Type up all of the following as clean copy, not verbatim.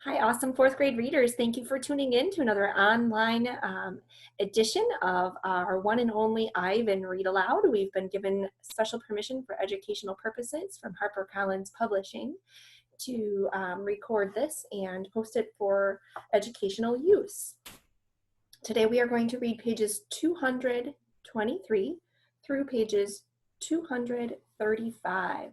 Hi, awesome fourth grade readers. Thank you for tuning in to another online edition of our one and only Ivan Read Aloud. We've been given special permission for educational purposes from HarperCollins Publishing to record this and post it for educational use. Today we are going to read pages 223 through pages 235.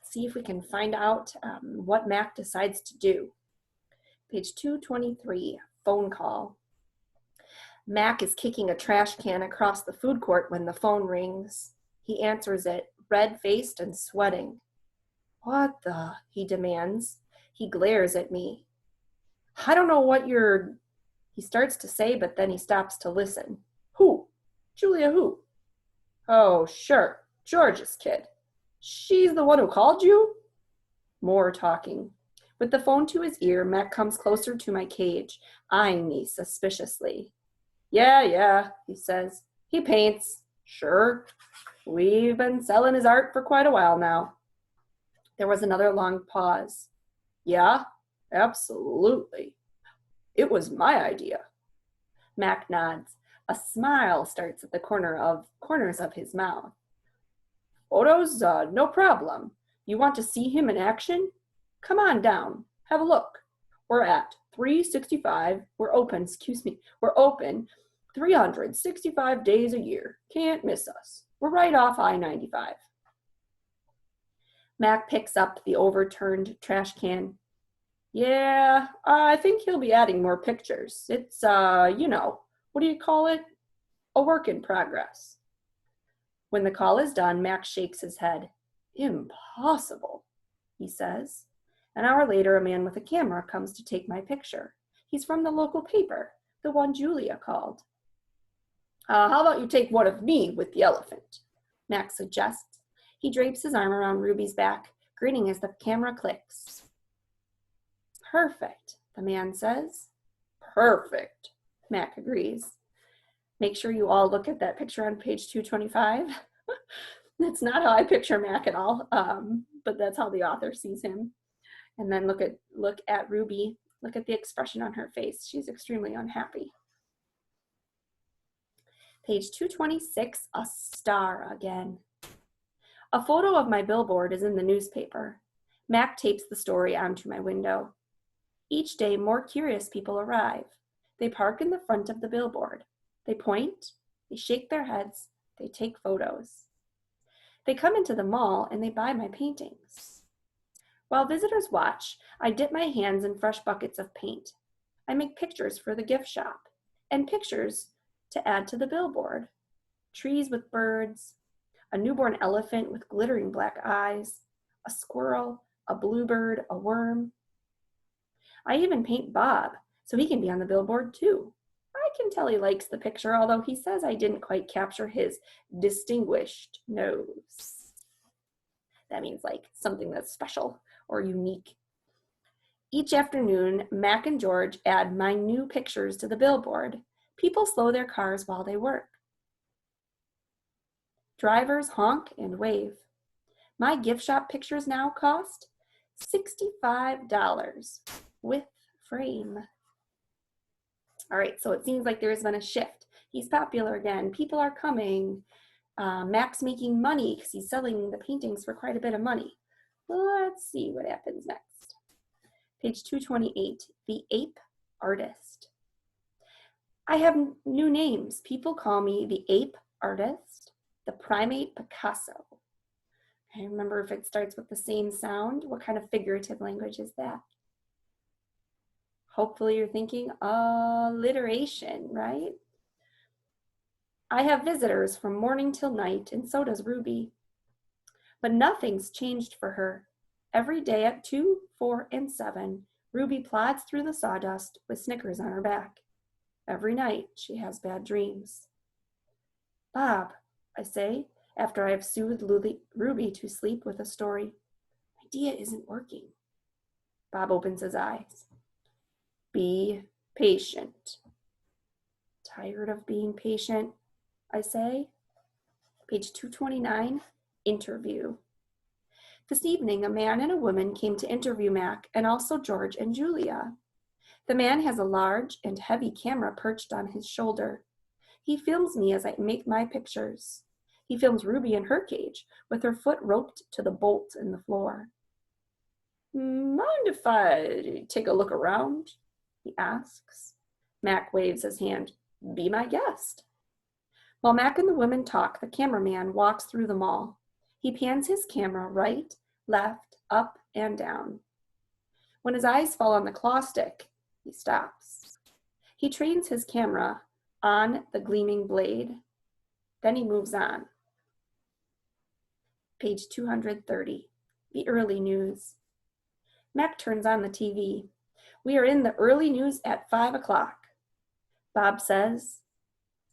See if we can find out what Mac decides to do. Page 223, phone call. Mac is kicking a trash can across the food court when the phone rings. He answers it, red-faced and sweating. "What the?" he demands. He glares at me. "I don't know what you're..." he starts to say, but then he stops to listen. "Who? Julia who?" "Oh, sure, George's kid. She's the one who called you?" More talking. With the phone to his ear, Mac comes closer to my cage, eyeing me suspiciously. Yeah, he says. He paints. Sure. We've been selling his art for quite a while now." There was another long pause. "Yeah, absolutely. It was my idea." Mac nods. A smile starts at the corners of his mouth. "Photos, no problem. You want to see him in action? Come on down, have a look. We're at 365, we're open 365 days a year. Can't miss us. We're right off I-95. Mac picks up the overturned trash can. "Yeah, I think he'll be adding more pictures. It's, what do you call it? A work in progress." When the call is done, Mac shakes his head. "Impossible," he says. An hour later, a man with a camera comes to take my picture. He's from the local paper, the one Julia called. How about you take one of me with the elephant?" Max suggests. He drapes his arm around Ruby's back, grinning as the camera clicks. "Perfect," the man says. "Perfect," Mac agrees. Make sure you all look at that picture on page 225. That's not how I picture Mac at all, but that's how the author sees him. And then look at Ruby. Look at the expression on her face. She's extremely unhappy. Page 226, a star again. A photo of my billboard is in the newspaper. Mac tapes the story onto my window. Each day, more curious people arrive. They park in the front of the billboard. They point, they shake their heads, they take photos. They come into the mall and they buy my paintings. While visitors watch, I dip my hands in fresh buckets of paint. I make pictures for the gift shop and pictures to add to the billboard. Trees with birds, a newborn elephant with glittering black eyes, a squirrel, a bluebird, a worm. I even paint Bob so he can be on the billboard too. I can tell he likes the picture, although he says I didn't quite capture his distinguished nose. That means like something that's special or unique. Each afternoon, Mac and George add my new pictures to the billboard. People slow their cars while they work. Drivers honk and wave. My gift shop pictures now cost $65 with frame. All right, so it seems like there's been a shift. He's popular again. People are coming. Mac's making money because he's selling the paintings for quite a bit of money. Let's see what happens next. Page 228, the ape artist. I have new names. People call me the ape artist, the primate Picasso. I remember if it starts with the same sound, what kind of figurative language is that? Hopefully you're thinking alliteration, right? I have visitors from morning till night, and so does Ruby. But nothing's changed for her. Every day at 2, 4, and 7, Ruby plods through the sawdust with Snickers on her back. Every night she has bad dreams. "Bob," I say, after I have soothed Ruby to sleep with a story. "My idea isn't working." Bob opens his eyes. "Be patient." "Tired of being patient," I say. Page 229, interview. This evening, a man and a woman came to interview Mac and also George and Julia. The man has a large and heavy camera perched on his shoulder. He films me as I make my pictures. He films Ruby in her cage, with her foot roped to the bolt in the floor. Mind if I take a look around? He asks. Mac waves his hand. Be my guest. While Mac and the women talk, the cameraman walks through the mall. He pans his camera right, left, up, and down. When his eyes fall on the claw stick, he stops. He trains his camera on the gleaming blade. Then he moves on. Page 230, the early news. Mac turns on the TV. We are in the early news at 5 o'clock. Bob says,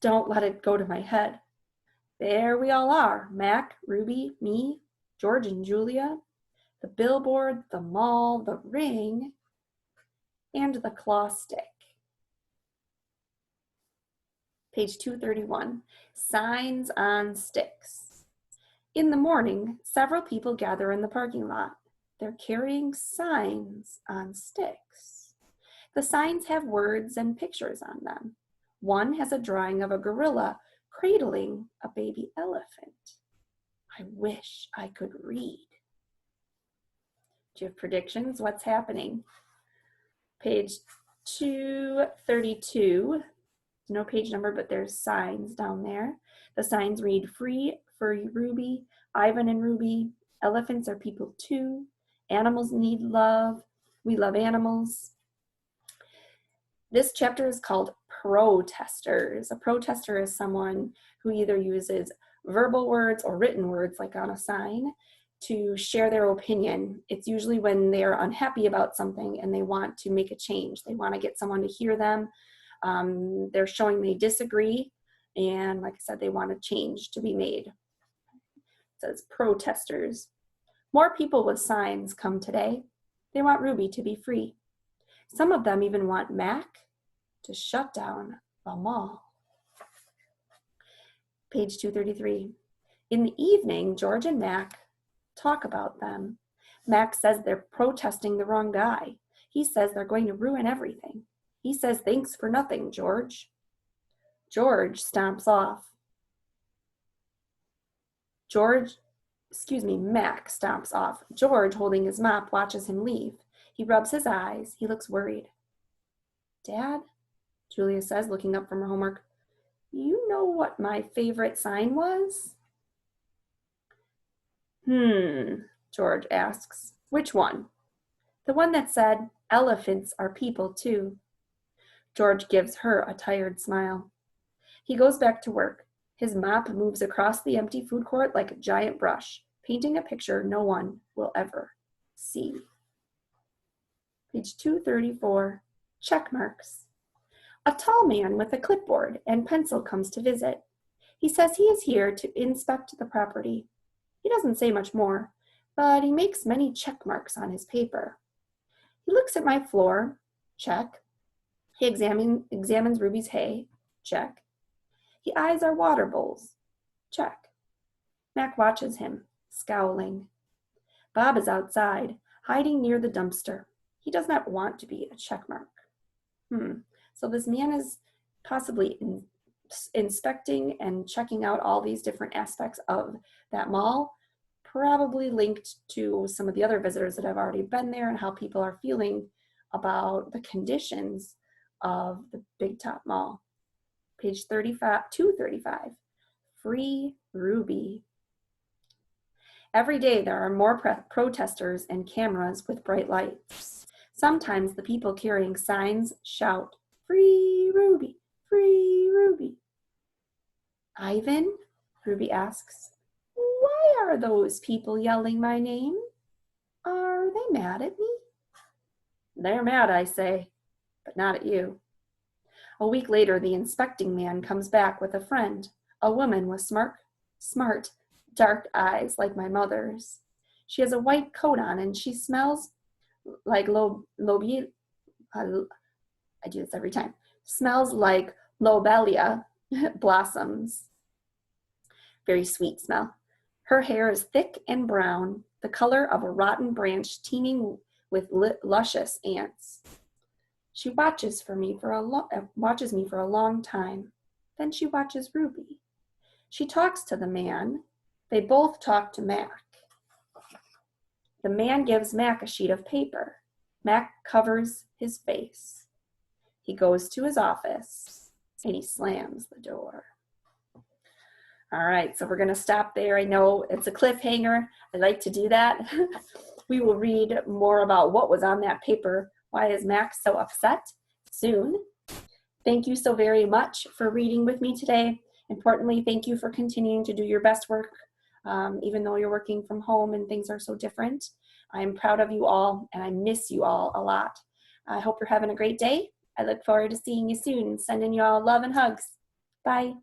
don't let it go to my head. There we all are, Mac, Ruby, me, George and Julia, the billboard, the mall, the ring, and the claw stick. Page 231, signs on sticks. In the morning, several people gather in the parking lot. They're carrying signs on sticks. The signs have words and pictures on them. One has a drawing of a gorilla cradling a baby elephant. I wish I could read. Do you have predictions? What's happening? Page 232. No page number, but there's signs down there. The signs read, free for Ruby, Ivan and Ruby, elephants are people too, animals need love, we love animals. This chapter is called protesters. A protester is someone who either uses verbal words or written words, like on a sign, to share their opinion. It's usually when they are unhappy about something and they want to make a change. They want to get someone to hear them. They're showing they disagree, and like I said, they want a change to be made. It says protesters. More people with signs come today. They want Ruby to be free. Some of them even want Mac to shut down the mall. Page 233. In the evening, George and Mac talk about them. Mac says they're protesting the wrong guy. He says they're going to ruin everything. He says, thanks for nothing, George. George stomps off. Mac stomps off. George, holding his mop, watches him leave. He rubs his eyes. He looks worried. Dad, Julia says, looking up from her homework, you know what my favorite sign was? George asks. Which one? The one that said, elephants are people too. George gives her a tired smile. He goes back to work. His mop moves across the empty food court like a giant brush, painting a picture no one will ever see. Page 234, check marks. A tall man with a clipboard and pencil comes to visit. He says he is here to inspect the property. He doesn't say much more, but he makes many check marks on his paper. He looks at my floor, check. He examines Ruby's hay, check. He eyes our water bowls, check. Mac watches him, scowling. Bob is outside, hiding near the dumpster. He does not want to be a check mark. So this man is possibly inspecting and checking out all these different aspects of that mall, probably linked to some of the other visitors that have already been there and how people are feeling about the conditions of the Big Top Mall. Page 235, Free Ruby. Every day there are more protesters and cameras with bright lights. Sometimes the people carrying signs shout, Free Ruby, Free Ruby. Ivan, Ruby asks, why are those people yelling my name? Are they mad at me? They're mad, I say, but not at you. A week later, the inspecting man comes back with a friend, a woman with smart, dark eyes like my mother's. She has a white coat on and she smells like I do this every time. Smells like lobelia blossoms. Very sweet smell. Her hair is thick and brown. the color of a rotten branch teeming with luscious ants. She watches me for a long time. Then she watches Ruby. She talks to the man. They both talk to Mac. The man gives Mac a sheet of paper. Mac covers his face. He goes to his office and he slams the door. All right, so we're going to stop there. I know it's a cliffhanger. I like to do that. We will read more about what was on that paper. Why is Mac so upset? Soon. Thank you so very much for reading with me today. Importantly, thank you for continuing to do your best work, even though you're working from home and things are so different. I'm proud of you all, and I miss you all a lot. I hope you're having a great day. I look forward to seeing you soon. Sending you all love and hugs. Bye.